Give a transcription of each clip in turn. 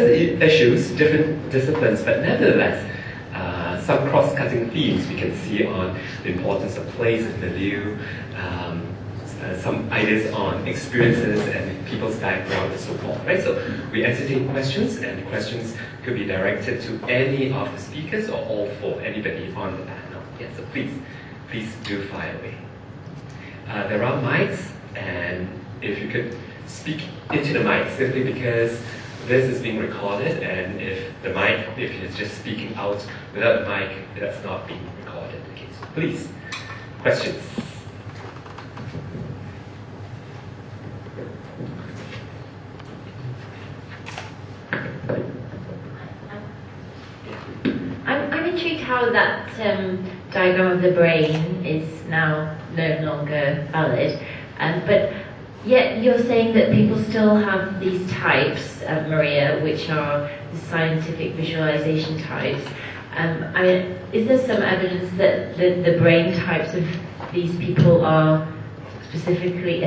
issues, different disciplines, but nevertheless, some cross-cutting themes we can see on the importance of place and milieu, some ideas on experiences and people's background and so forth, right? So we entertain questions, and the questions could be directed to any of the speakers or all four, anybody on the panel. Yeah, so please do fire away. There are mics, and if you could speak into the mic, simply because this is being recorded, and if you're just speaking out without the mic, that's not being recorded. Okay, so please, questions. I'm intrigued how that diagram of the brain is now no longer valid, but yet you're saying that people still have these types, Maria, which are the scientific visualization types. I mean, is there some evidence that the brain types of these people are specifically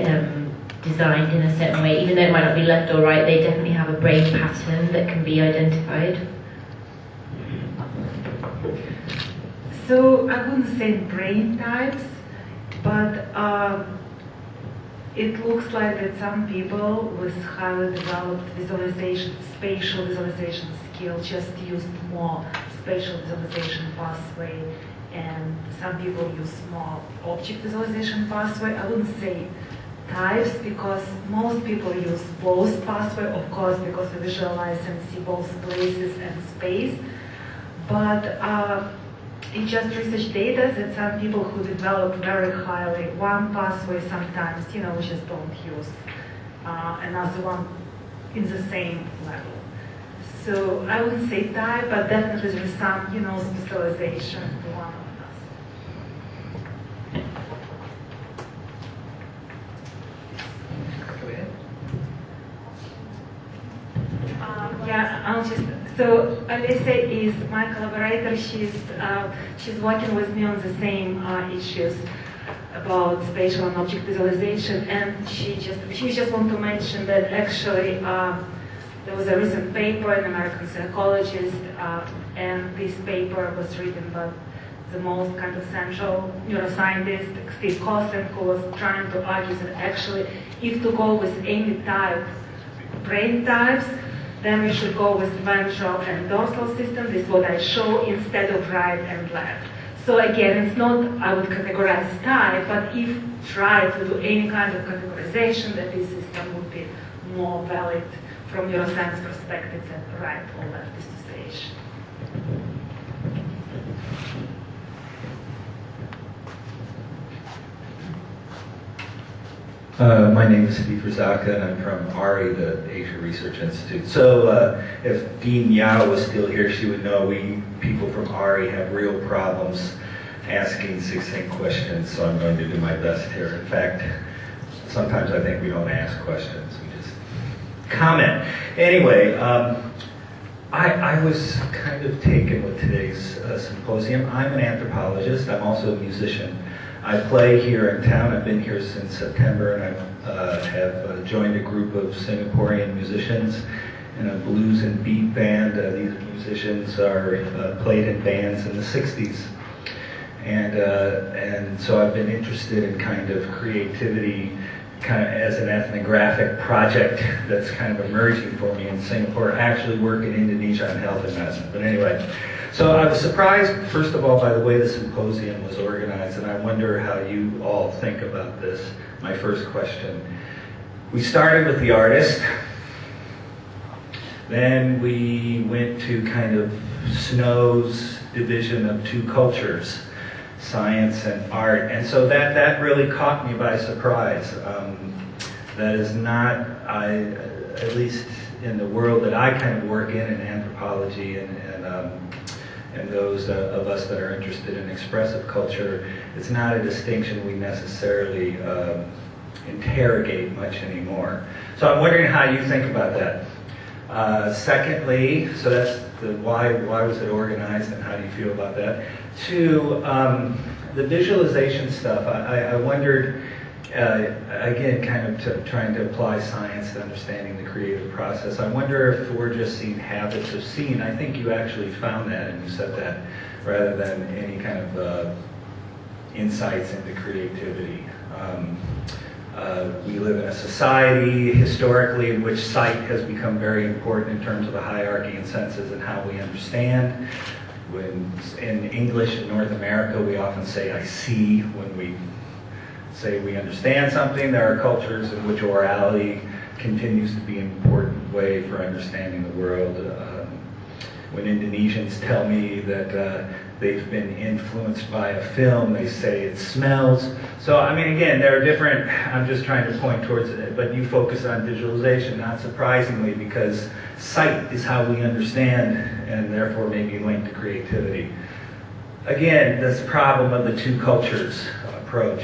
designed in a certain way, even though it might not be left or right, they definitely have a brain pattern that can be identified? So I wouldn't say brain types, but it looks like that some people with highly developed spatial visualization skill just used more spatial visualization pathway, and some people use more object visualization pathway. I wouldn't say types, because most people use both pathway, of course, because we visualize and see both places and space. But it's just research data that some people who develop very highly one pathway sometimes, we just don't use another one in the same level. So I wouldn't say type, but definitely there is some, specialization to one of us. Go ahead. So Alisa is my collaborator. She's working with me on the same issues about spatial and object visualization, and she just want to mention that actually there was a recent paper in American Psychologist, and this paper was written by the most kind of central neuroscientist, Steve Cossen, who was trying to argue that actually if to go with any type, brain types, then we should go with ventral and dorsal system. This is what I show, instead of right and left. So again, it's not, I would categorize type, but if try to do any kind of categorization, that this system would be more valid from neuroscience perspective than right or left dissociation. My name is Abbie Ruzicka, and I'm from ARI, the Asia Research Institute. So if Dean Yao was still here, she would know we people from ARI have real problems asking succinct questions, so I'm going to do my best here. In fact, sometimes I think we don't ask questions, we just comment. Anyway, I was kind of taken with today's symposium. I'm an anthropologist, I'm also a musician. I play here in town. I've been here since September, and I have joined a group of Singaporean musicians in a blues and beat band. These musicians are played in bands in the 60s. And so I've been interested in kind of creativity kind of as an ethnographic project that's kind of emerging for me in Singapore. I actually work in Indonesia on health and medicine. But anyway, so I was surprised, first of all, by the way the symposium was organized, and I wonder how you all think about this. My first question. We started with the artist, then we went to kind of Snow's division of two cultures, science and art, and so that really caught me by surprise. That is not, at least in the world that I kind of work in anthropology and those of us that are interested in expressive culture, it's not a distinction we necessarily interrogate much anymore. So I'm wondering how you think about that. Secondly, so that's the why was it organized and how do you feel about that? Two, the visualization stuff, I wondered, again, kind of trying to apply science to understanding the creative process. I wonder if we're just seeing habits of seeing. I think you actually found that, and you said that, rather than any kind of insights into creativity. We live in a society, historically, in which sight has become very important in terms of the hierarchy and senses and how we understand. When in English in North America, we often say, I see, when we say we understand something. There are cultures in which orality continues to be an important way for understanding the world. When Indonesians tell me that they've been influenced by a film, they say it smells. So, I mean, again, there are different, I'm just trying to point towards it, but you focus on visualization, not surprisingly, because sight is how we understand, and therefore maybe linked to creativity. Again, this problem of the two cultures approach.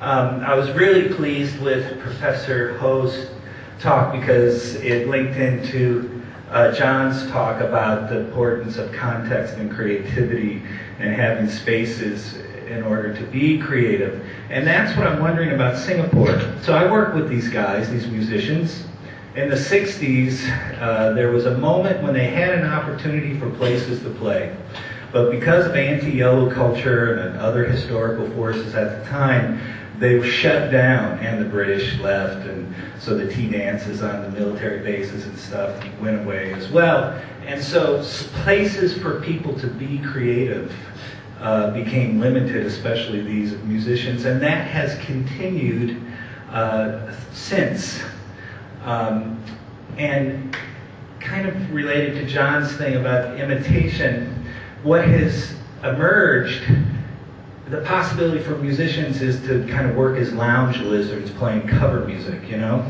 I was really pleased with Professor Ho's talk because it linked into John's talk about the importance of context and creativity and having spaces in order to be creative. And that's what I'm wondering about Singapore. So I work with these guys, these musicians. In the 60s, there was a moment when they had an opportunity for places to play. But because of anti-yellow culture and other historical forces at the time, they were shut down, and the British left, and so the tea dances on the military bases and stuff went away as well. And so places for people to be creative became limited, especially these musicians, and that has continued since. And kind of related to John's thing about imitation, what has emerged, the possibility for musicians is to kind of work as lounge lizards playing cover music, you know?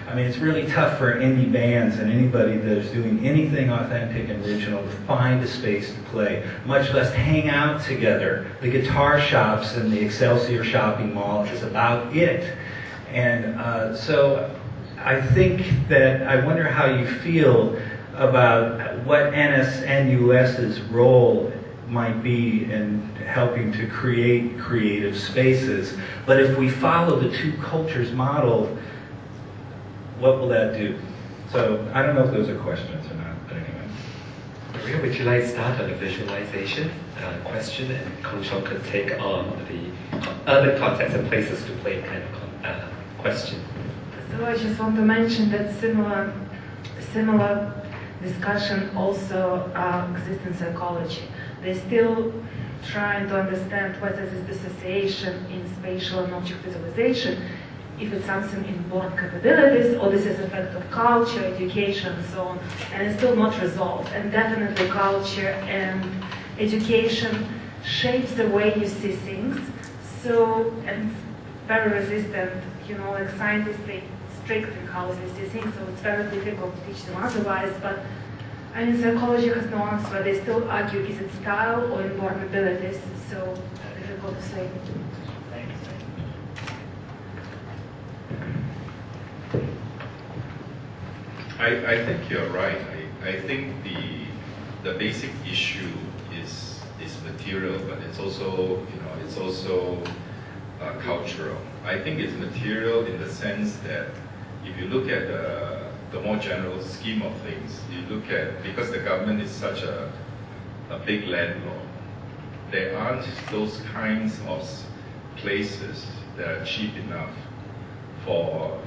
I mean, it's really tough for indie bands and anybody that is doing anything authentic and original to find a space to play, much less hang out together. The guitar shops in the Excelsior shopping mall is about it. And so I think that, I wonder how you feel about what NUS's role might be in helping to create creative spaces. But if we follow the two cultures model, what will that do? So I don't know if those are questions or not, but anyway. Maria, would you like to start on the visualization question, and Chong could take on the urban context and places to play kind of question? So I just want to mention that similar discussion also exists in psychology. They're still trying to understand whether this dissociation in spatial and object visualization, if it's something in born capabilities, or this is an effect of culture, education, and so on, and it's still not resolved. And definitely culture and education shapes the way you see things. So, and it's very resistant, you know, like scientists, they strict in how they see things, so it's very difficult to teach them otherwise. But I mean, psychology has no answer. They still argue, is it style or inborn abilities? So difficult to say. I think you're right. I think the basic issue is material, but it's also, you know, it's also cultural. I think it's material in the sense that if you look at the more general scheme of things, you look at, because the government is such a big landlord, there aren't those kinds of places that are cheap enough for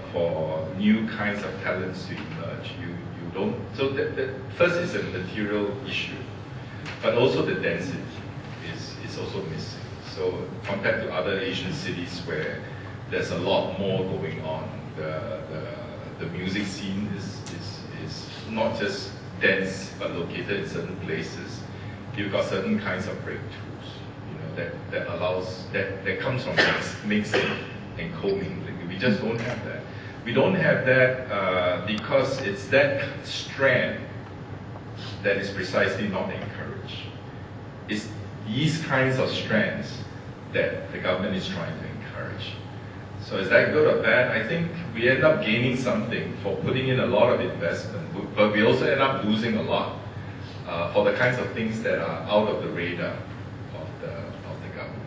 new kinds of talents to emerge. You don't. So the first is a material issue, but also the density is also missing. So compared to other Asian cities where there's a lot more going on, the music scene is not just dense but located in certain places. You've got certain kinds of breakthroughs, you know, that allows that comes from mixing and combing. We just don't have that. We don't have that because it's that strand that is precisely not encouraged. It's these kinds of strands that the government is trying to encourage. So is that good or bad? I think we end up gaining something for putting in a lot of investment, but we also end up losing a lot for the kinds of things that are out of the radar of the government.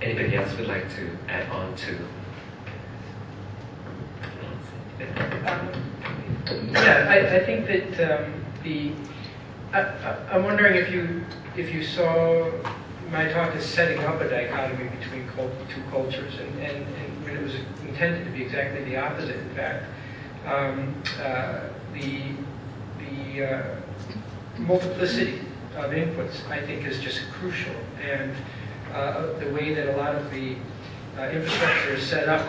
Anybody else would like to add on to? Yeah, I think that I'm wondering if you saw my talk as setting up a dichotomy between two cultures, and when it was intended to be exactly the opposite. In fact, the multiplicity of inputs, I think, is just crucial, and the way that a lot of the infrastructure is set up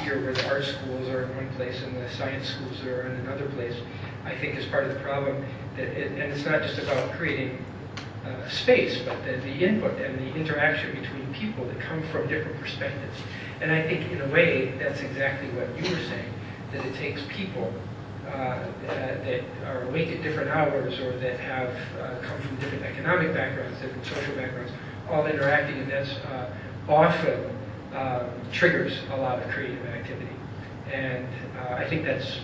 here, where the art schools are in one place and the science schools are in another place, I think is part of the problem. And it's not just about creating space, but the input and the interaction between people that come from different perspectives. And I think, in a way, that's exactly what you were saying, that it takes people that are awake at different hours, or that have come from different economic backgrounds, different social backgrounds, all interacting, and that's often triggers a lot of creative activity. And I think that's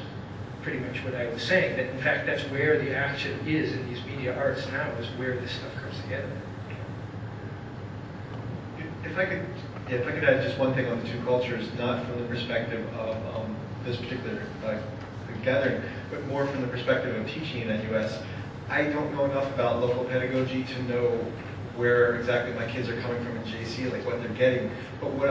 pretty much what I was saying, that in fact that's where the action is in these media arts now, is where this stuff comes together. If I could add just one thing on the two cultures, not from the perspective of this particular gathering, but more from the perspective of teaching in NUS. I don't know enough about local pedagogy to know where exactly my kids are coming from in JC, like what they're getting. But one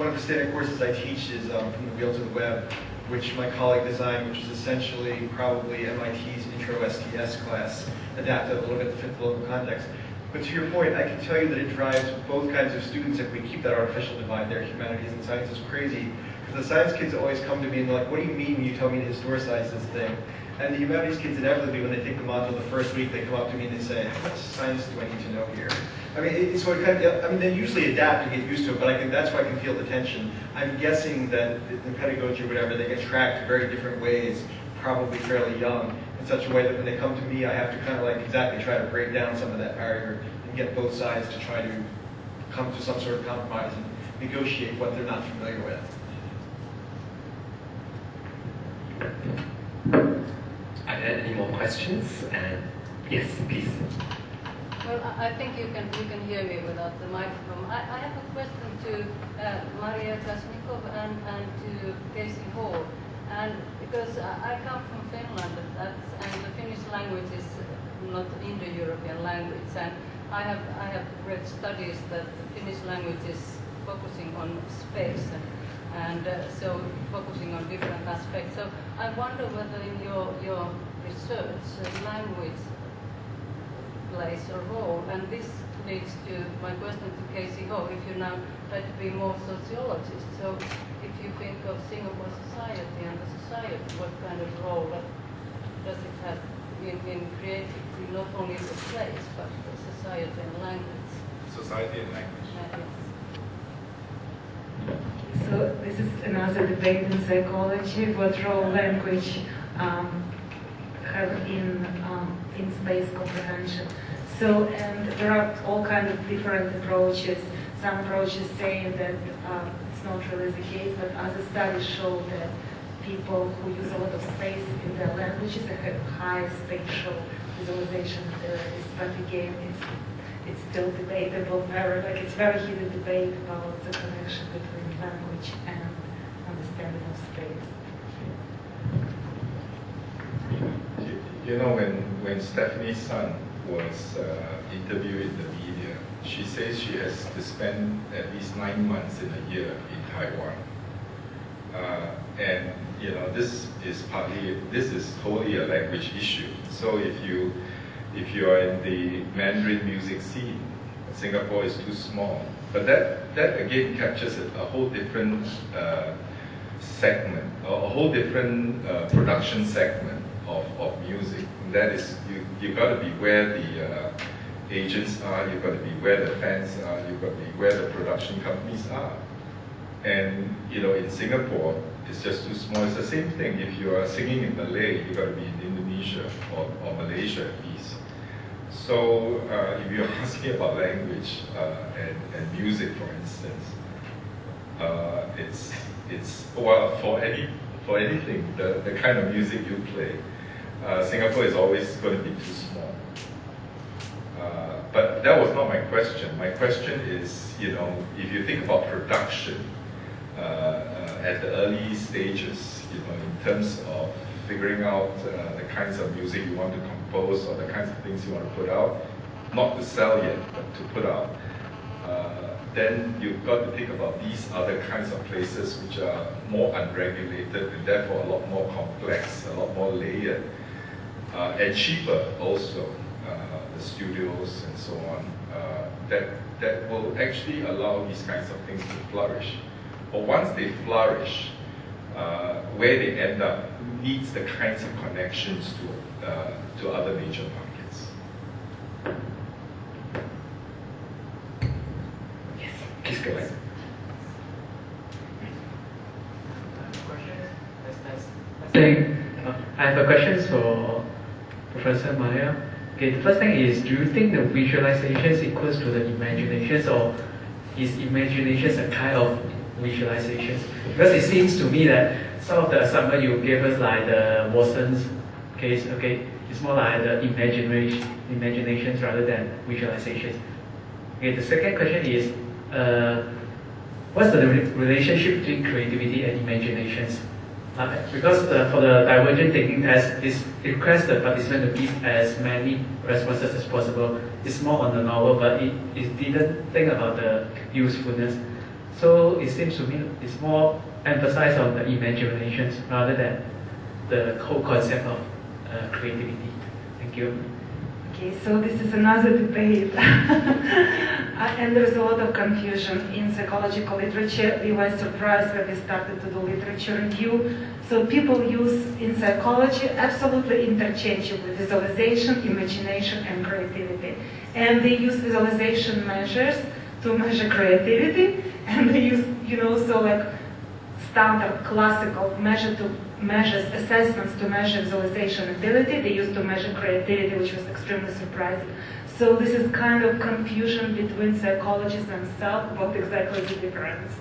of the standard courses I teach is From the Wheel to the Web, which my colleague designed, which is essentially probably MIT's Intro STS class, adapted a little bit to fit the local context. But to your point, I can tell you that it drives both kinds of students if we keep that artificial divide there, humanities and sciences, crazy. Because the science kids always come to me and they're like, what do you mean when you tell me to historicize this thing? And the humanities kids inevitably, when they take the module the first week, they come up to me and they say, how much science do I need to know here? I mean, so it kind of, I mean, they usually adapt and get used to it, but that's why I can feel the tension. I'm guessing that the pedagogy or whatever, they get tracked very different ways, probably fairly young, in such a way that when they come to me, I have to kind of like exactly try to break down some of that barrier and get both sides to try to come to some sort of compromise and negotiate what they're not familiar with. Are there any more questions? Yes, please. Well, I think you can hear me without the microphone. I have a question to Maria Kasnikov and to Casey Hall. And because I come from Finland, and the Finnish language is not Indo-European language, and I have read studies that the Finnish language is focusing on space, and so focusing on different aspects. So I wonder whether in your research, language plays a role, and this leads to my question to Casey Ho. If you now try to be more sociologist, so if you think of Singapore society and the society, what kind of role does it have in creativity, not only the place, but the society and language? Society and language. So this is another debate in psychology, what role language have in space comprehension. So, and there are all kinds of different approaches. Some approaches say that it's not really the case, but other studies show that people who use a lot of space in their languages have high spatial visualization abilities. But again, it's still debatable. It's very heated debate about the connection between language and understanding of space. You know, when Stephanie's son was interviewed in the media, she says she has to spend at least 9 months in a year in Taiwan. And you know, this is totally a language issue. So if you are in the Mandarin music scene, Singapore is too small. But that again captures a whole different segment, a whole different production segment of music. And that is, you got to be where the agents are, you've got to be where the fans are, you've got to be where the production companies are. And you know, in Singapore, it's just too small. It's the same thing. If you are singing in Malay, you've got to be in Indonesia or Malaysia at least. So if you're asking about language and music, for instance, it's well, for anything, the kind of music you play, Singapore is always going to be too small. But that was not my question. My question is, you know, if you think about production at the early stages, you know, in terms of figuring out the kinds of music you want to compose or the kinds of things you want to put out, not to sell yet, but to put out, then you've got to think about these other kinds of places which are more unregulated and therefore a lot more complex, a lot more layered, and cheaper also, the studios and so on, that will actually allow these kinds of things to flourish. But once they flourish, where they end up needs the kinds of connections to other major markets. Yes, please go ahead. I have a question for Professor Maria. Okay, the first thing is, do you think the visualizations equals to the imaginations, or is imaginations a kind of visualizations? Because it seems to me that some of the assignment you gave us, like the Watson's case, okay, it's more like the imaginations rather than visualizations. Okay, the second question is, what's the relationship between creativity and imaginations? Because for the divergent thinking test, it requires the participant to give as many responses as possible. It's more on the novel, but it didn't think about the usefulness. So it seems to me it's more emphasized on the imaginations rather than the whole concept of creativity. Thank you. Okay, so this is another debate. And there's a lot of confusion in psychological literature. We were surprised when we started to do literature review. So people use in psychology absolutely interchangeably visualization, imagination, and creativity. And they use visualization measures to measure creativity, and they use, so like standard classical measures assessments to measure visualization ability. They used to measure creativity, which was extremely surprising. So this is kind of confusion between psychologists themselves about exactly the difference.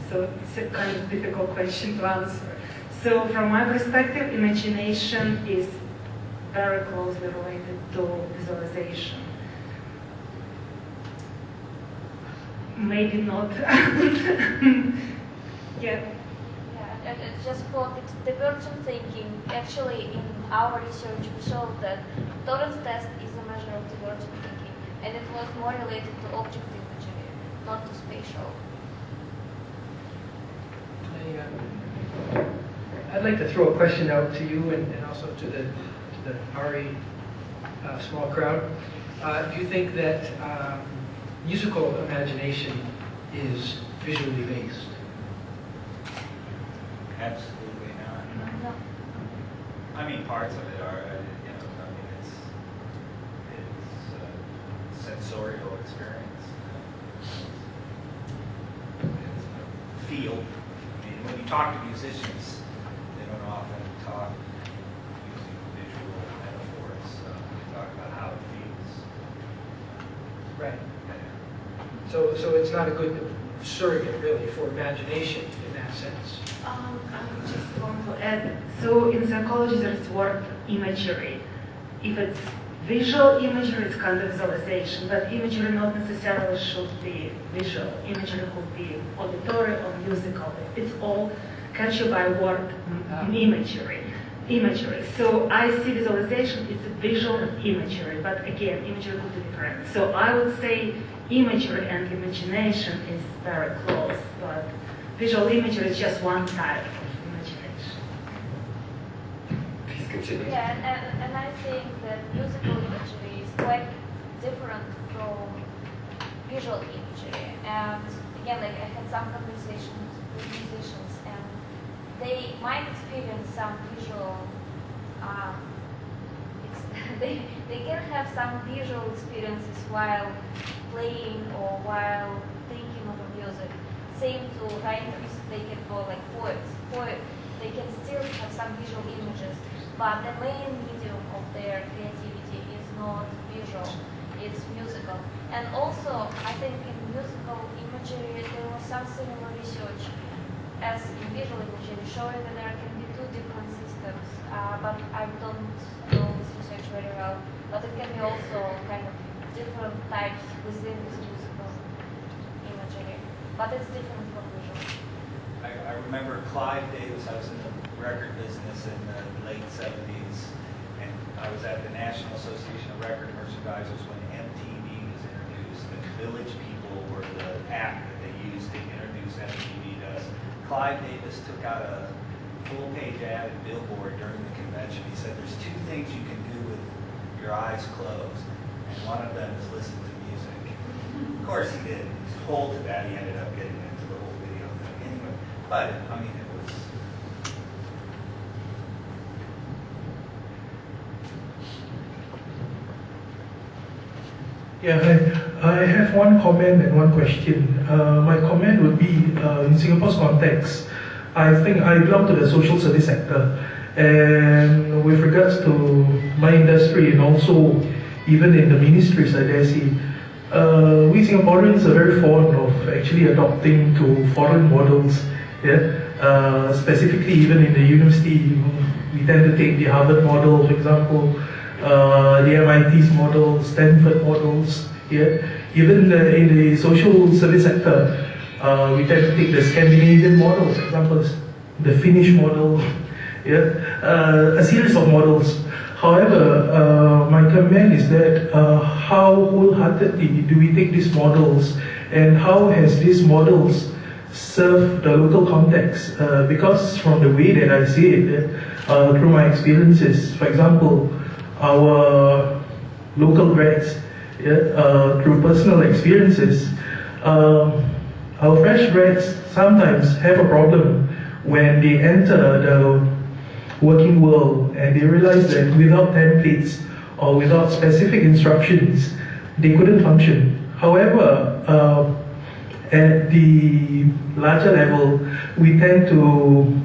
So it's a kind of difficult question to answer. So from my perspective, imagination is very closely related to visualization. Maybe not. Yeah. Just for the divergent thinking, actually in our research we showed that Torrance test is a measure of divergent thinking, and it was more related to object imagery, not to spatial. I'd like to throw a question out to you and also to the RE small crowd. Do you think that musical imagination is visually based? Absolutely not. No. I mean, parts of it are, I mean, it's sensorial experience. It's a feel. I mean, when you talk to musicians, they don't often talk using visual metaphors. They talk about how it feels. Right. So it's not a good surrogate, really, for imagination in that sense. I just want to add, so in psychology there's word imagery. If it's visual imagery, it's kind of visualization, but imagery not necessarily should be visual. Imagery could be auditory or musical. It's all captured by word imagery. So I see visualization, it's a visual imagery, but again, imagery could be different. So I would say imagery and imagination is very close, but visual imagery is just one type of imagination. Please continue. Yeah, and I think that musical imagery is quite different from visual imagery. And again, like I had some conversations with musicians, and they might experience some visual. They can have some visual experiences while playing or while thinking of a music. Same to writers, they can go like poets. They can still have some visual images, but the main medium of their creativity is not visual, it's musical. And also, I think in musical imagery there was some similar research as in visual imagery, showing that there can be two different systems, but I don't know this research very well, but it can be also kind of different types within this musical imagery, but it's different from visual. I remember Clive Davis. I was in the record business in the late 70s, and I was at the National Association of Record Merchandisers when MTV was introduced, and Village People were the app that they used to introduce MTV to us. Clive Davis took out a full-page ad in Billboard during the convention. He said, there's two things you can do with your eyes closed, and one of them is listen to music. Of course he did. He was told to that. He ended up getting into the whole video thing anyway. But, I mean, it was... Yeah, I have one comment and one question. My comment would be, in Singapore's context, I think I belong to the social service sector, and with regards to my industry and also even in the ministries, I dare say, we Singaporeans are very fond of actually adopting to foreign models. Yeah, specifically even in the university, we tend to take the Harvard model, for example, the MIT's model, Stanford models. Yeah, even in the social service sector, we tend to take the Scandinavian model, for example, the Finnish model. Yeah, a series of models. However, my comment is that how wholeheartedly do we take these models, and how has these models served the local context? Because from the way that I see it, through my experiences, for example, our local grads, through personal experiences, our fresh grads sometimes have a problem when they enter the working world and they realize that without templates or without specific instructions, they couldn't function. However, at the larger level, we tend to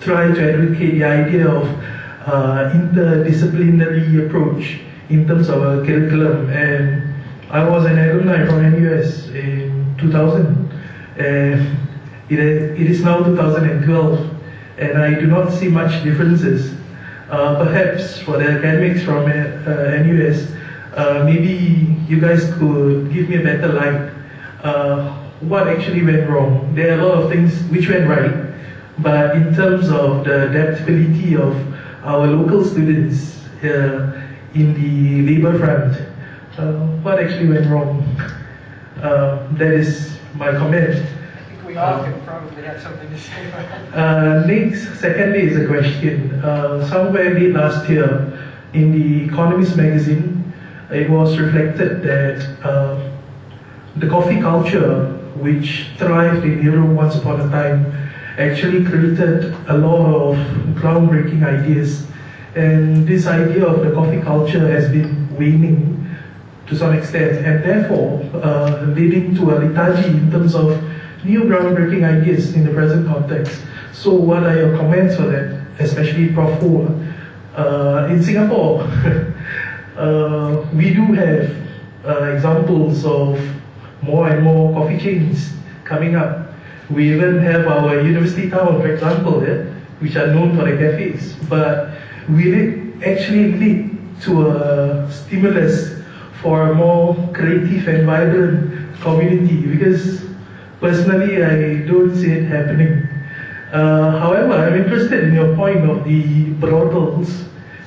try to advocate the idea of interdisciplinary approach in terms of a curriculum. And I was an alumni from NUS in 2000, and it is now 2012, and I do not see much differences. Perhaps for the academics from NUS, maybe you guys could give me a better light. What actually went wrong? There are a lot of things which went right, but in terms of the adaptability of our local students in the labor front, what actually went wrong? That is my comment. I think we all can probably have something to say about that. Secondly is a question. Somewhere late last year, in the Economist magazine, it was reflected that the coffee culture, which thrived in Europe once upon a time, actually created a lot of groundbreaking ideas. And this idea of the coffee culture has been waning to some extent, and therefore leading to a lethargy in terms of new groundbreaking ideas in the present context. So what are your comments for that, especially Prof. Ho? In Singapore, we do have examples of more and more coffee chains coming up. We even have our university town, for example, which are known for the cafes. But will it actually lead to a stimulus for a more creative and vibrant community? Because personally, I don't see it happening. However, I'm interested in your point of the brothels,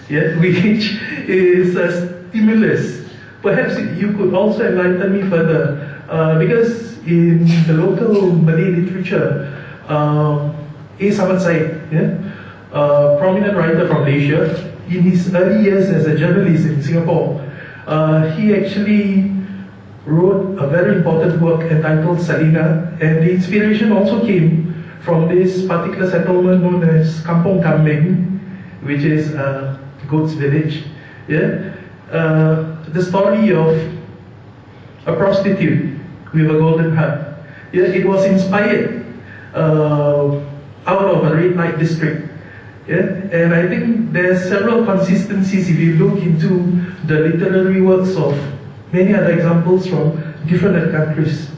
which is a stimulus. Perhaps you could also enlighten me further, because in the local Malay literature, A. Samad Said, prominent writer from Malaysia, in his early years as a journalist in Singapore, he actually wrote a very important work entitled Salina, and the inspiration also came from this particular settlement known as Kampong Kambing, which is Goat's Village. The story of a prostitute with a golden heart. It was inspired out of a red light district. And I think there's several consistencies if you look into the literary works of many other examples from different countries.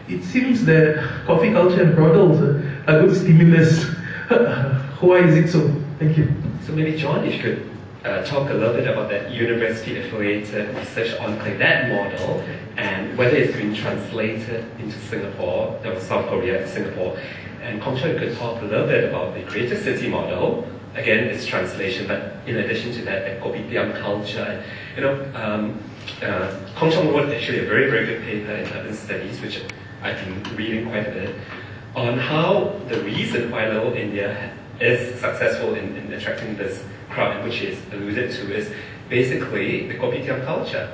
It seems that coffee culture and brothels are a good stimulus. Why is it so? Thank you. So maybe John, you could talk a little bit about that university-affiliated research enclave, that model, and whether it's been translated into Singapore, South Korea, Singapore. And Chong, you could talk a little bit about the Creative City model. Again, it's translation, but in addition to that, the kopitiam culture. Chong wrote actually a very, very good paper in urban studies, which I've been reading quite a bit, on how the reason why Little India is successful in attracting this crowd, which is alluded to, is basically the kopitiam culture.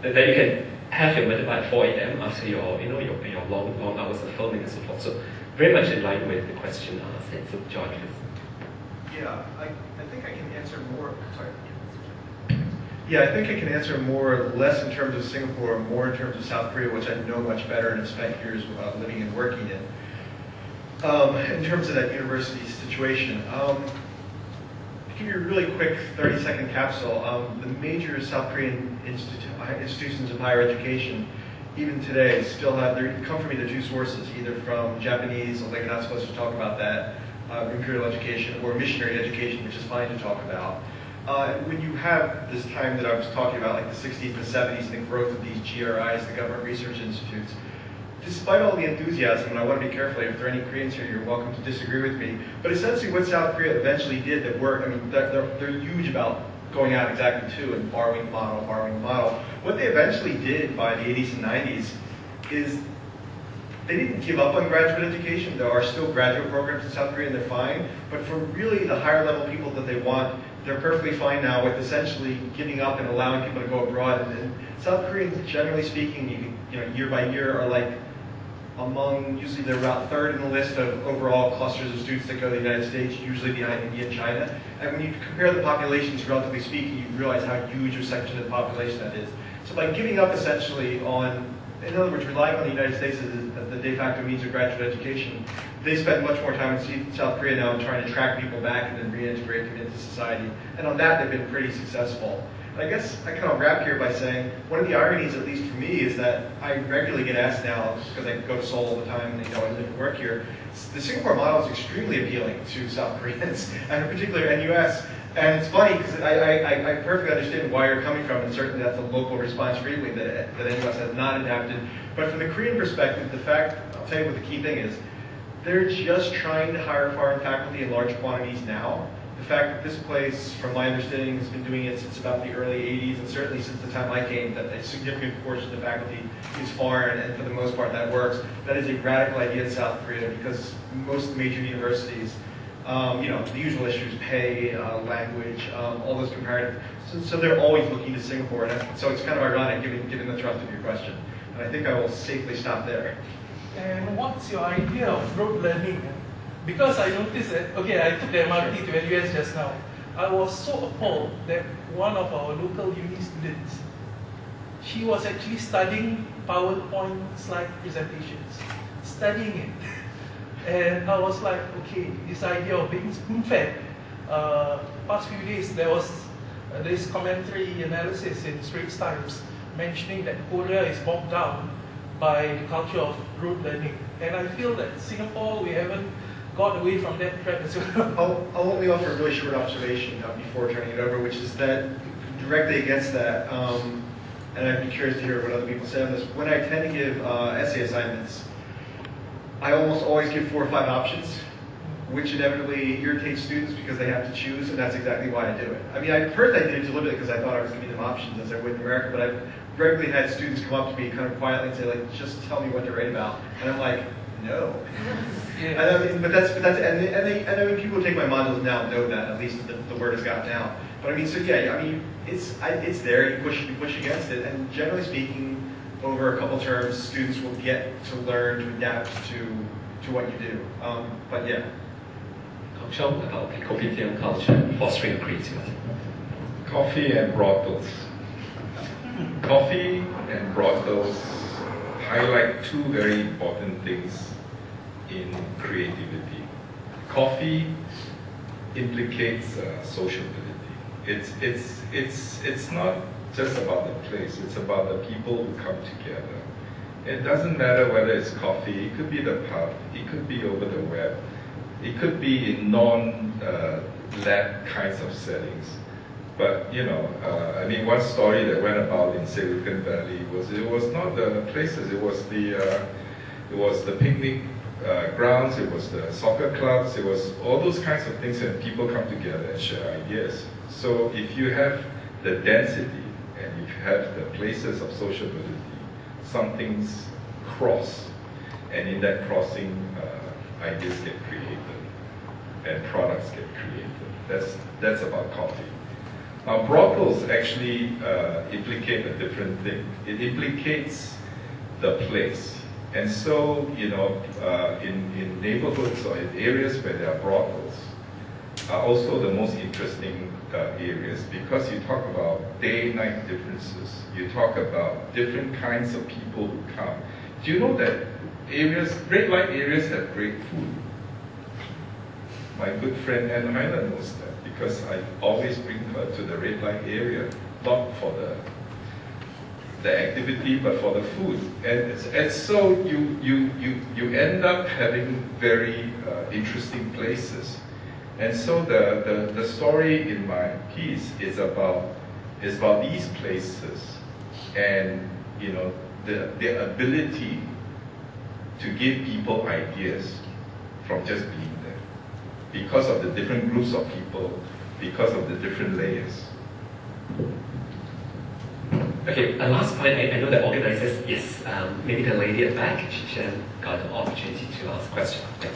That you can have your meal at 4 a.m. after your long hours of filming and so forth. So very much in line with the question asked. So George, please. Yeah, I think I can answer more. Sorry. Yeah, I think I can answer more, less in terms of Singapore, more in terms of South Korea, which I know much better and have spent years living and working in. In terms of that university situation, to give you a really quick 30-second capsule, the major South Korean institutions of higher education, even today, still have, they come from either two sources, either from Japanese, although you're not supposed to talk about that, imperial education, or missionary education, which is fine to talk about. When you have this time that I was talking about, like the 60s and the 70s, and the growth of these GRIs, the Government Research Institutes, despite all the enthusiasm, and I want to be careful, if there are any Koreans here, you're welcome to disagree with me, but essentially what South Korea eventually did that worked, I mean, they're huge about going out exactly to and borrowing the model. What they eventually did by the 80s and 90s is they didn't give up on graduate education. There are still graduate programs in South Korea and they're fine, but for really the higher level people that they want, they're perfectly fine now with essentially giving up and allowing people to go abroad. And South Koreans, generally speaking, year by year are like usually they're about third in the list of overall clusters of students that go to the United States, usually behind India and China. And when you compare the populations, relatively speaking, you realize how huge a section of the population that is. So by giving up essentially on, in other words, relying on the United States as the de facto means of graduate education, they spend much more time in South Korea now trying to track people back and then reintegrate them into society. And on that, they've been pretty successful. And I guess I kind of wrap here by saying, one of the ironies, at least for me, is that I regularly get asked now, because I go to Seoul all the time and I live and work here, the Singapore model is extremely appealing to South Koreans, and in particular NUS. And it's funny, because I perfectly understand why you're coming from, and certainly that's a local response freely that NUS has not adapted. But from the Korean perspective, the fact, I'll tell you what the key thing is, they're just trying to hire foreign faculty in large quantities now. The fact that this place, from my understanding, has been doing it since about the early 80s, and certainly since the time I came, that a significant portion of the faculty is foreign, and for the most part that works. That is a radical idea in South Korea, because most of the major universities, the usual issues, pay, language, all those comparative. So they're always looking to Singapore, and so it's kind of ironic given the thrust of your question. And I think I will safely stop there. And what's your idea of rote learning? Because I noticed that, I took the MRT to NUS just now. I was so appalled that one of our local uni students, she was actually studying PowerPoint slide presentations, studying it. And I was like, this idea of being spoon-fed. Past few days, there was this commentary analysis in Straits Times mentioning that Korea is bogged down by the culture of rote learning. And I feel that Singapore, we haven't got away from that trend as well. I'll only offer a really short observation before turning it over, which is that directly against that, and I'd be curious to hear what other people say on this, when I tend to give essay assignments, I almost always give 4 or 5 options, which inevitably irritates students because they have to choose, and that's exactly why I do it. I mean, first I did it deliberately because I thought I was giving them options as I would in America, but I've regularly had students come up to me kind of quietly and say, like, just tell me what to write about. And I'm like, no. And I mean, and I mean, people who take my modules now know that, at least the word has gotten out. But I mean, so yeah, I mean, it's there, you push against it, and generally speaking, over a couple terms, students will get to learn to adapt to what you do. But yeah. Chong, about the kopitiam culture, fostering creativity. Coffee and brothels. Coffee and brothels highlight 2 very important things in creativity. Coffee implicates sociability. It's not just about the place, it's about the people who come together. It doesn't matter whether it's coffee, it could be the pub, it could be over the web, it could be in non-lab kinds of settings. But I mean, one story that went about in Silicon Valley was it was not the places, it was the picnic grounds, it was the soccer clubs, it was all those kinds of things, and people come together and share ideas. So if you have the density and if you have the places of sociability, some things cross, and in that crossing, ideas get created and products get created. That's about coffee. Now, brothels actually implicate a different thing. It implicates the place. And so, in neighborhoods or in areas where there are brothels are also the most interesting areas, because you talk about day-night differences. You talk about different kinds of people who come. Do you know that red light areas have great food? My good friend Ann Hyland knows that, because I always bring her to the red light area, not for the activity, but for the food. And so you end up having very interesting places. And so the story in my piece is about these places, and their ability to give people ideas from just being there, because of the different groups of people, because of the different layers. Okay, a last point. I know that organizers, yes, maybe the lady at the back, she got an opportunity to ask questions. Yes.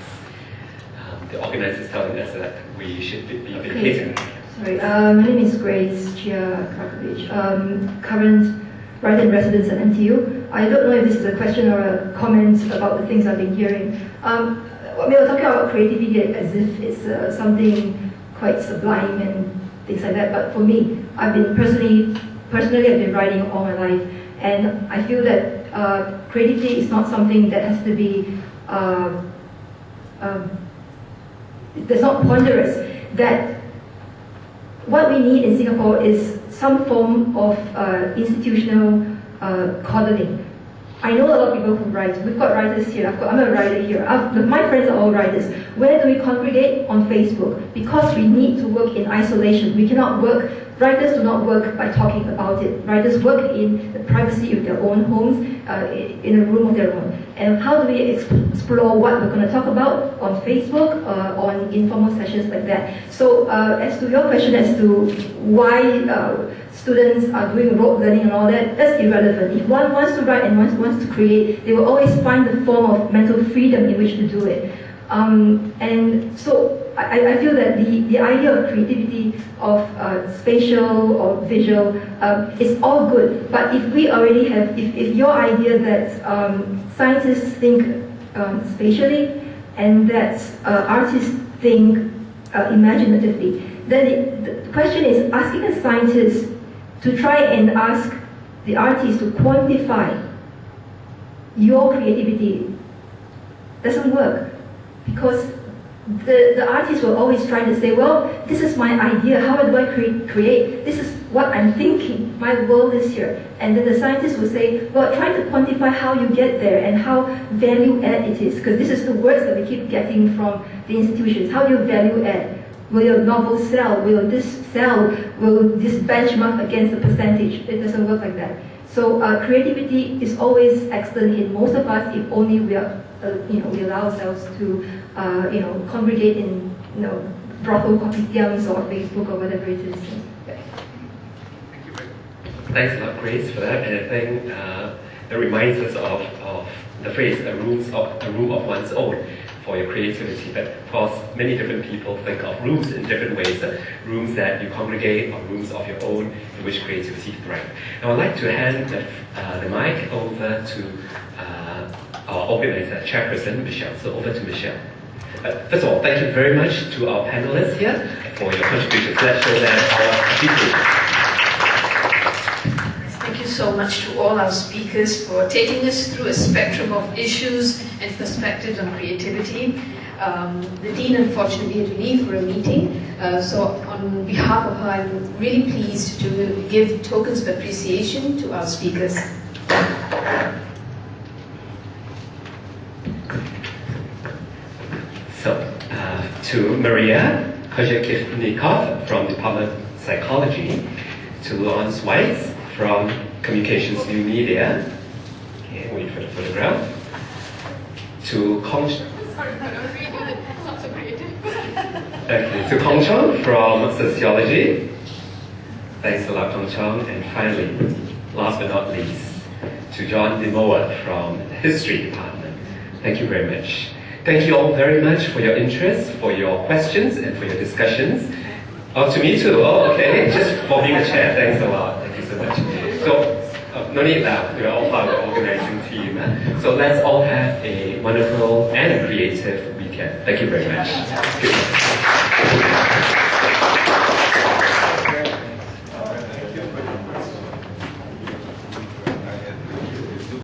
The organizers telling us that we should be patient. Sorry, my name is Grace Chia Krakovich, current writer-in-residence at NTU. I don't know if this is a question or a comment about the things I've been hearing. We're talking about creativity as if it's something quite sublime and things like that, but for me, I've been personally I've been writing all my life, and I feel that creativity is not something that has to be that's not ponderous. That what we need in Singapore is some form of institutional coddling. I know a lot of people who write. We've got writers here. I'm a writer here. My friends are all writers. Where do we congregate? On Facebook. Because we need to work in isolation. We cannot work. Writers do not work by talking about it. Writers work in the privacy of their own homes, in a room of their own. And how do we explore what we're going to talk about on Facebook, on informal sessions like that? So as to your question as to why students are doing rote learning and all that, that's irrelevant. If one wants to write and one wants to create, they will always find the form of mental freedom in which to do it. And so I feel that the idea of creativity, of spatial or visual, is all good. But if we already have, if your idea that scientists think spatially and that artists think imaginatively, then the question is asking a scientist to try and ask the artist to quantify your creativity doesn't work, because the artist will always try to say, well, this is my idea, how do I create? This is what I'm thinking, my world is here. And then the scientist will say, well, try to quantify how you get there and how value add it is, because this is the words that we keep getting from the institutions. How you value add? Will your novel sell? Will this sell? Will this benchmark against the percentage? It doesn't work like that. So creativity is always excellent in most of us if only we are, we allow ourselves to, congregate in, brothel kopitiams or Facebook or whatever it is. Thanks a lot, Grace, for that. And I think that reminds us of the phrase, a room of one's own for your creativity. But of course, many different people think of rooms in different ways. Rooms that you congregate or rooms of your own in which creativity thrives. Now I'd like to hand the mic over to our organizer, chairperson, Michelle. So over to Michelle. First of all, thank you very much to our panelists here for your contributions. Let's show them our speakers. Thank you so much to all our speakers for taking us through a spectrum of issues and perspectives on creativity. The Dean unfortunately had to leave for a meeting, so on behalf of her, I'm really pleased to give tokens of appreciation to our speakers. So, to Maria, Kozhikivnikov from Department of Psychology, to Lawrence White from Communications New Media. Okay, wait for the photograph. To Chong. Okay, to Chong from Sociology. Thanks a lot, Chong. And finally, last but not least, to John Demoa from the History Department. Thank you very much. Thank you all very much for your interest, for your questions, and for your discussions. Oh, to me too. Oh, okay. Just for being a chair. Thanks a lot. Thank you so much. So, no need now. We're all part of the organizing team. So let's all have a wonderful and a creative weekend. Thank you very much. Good.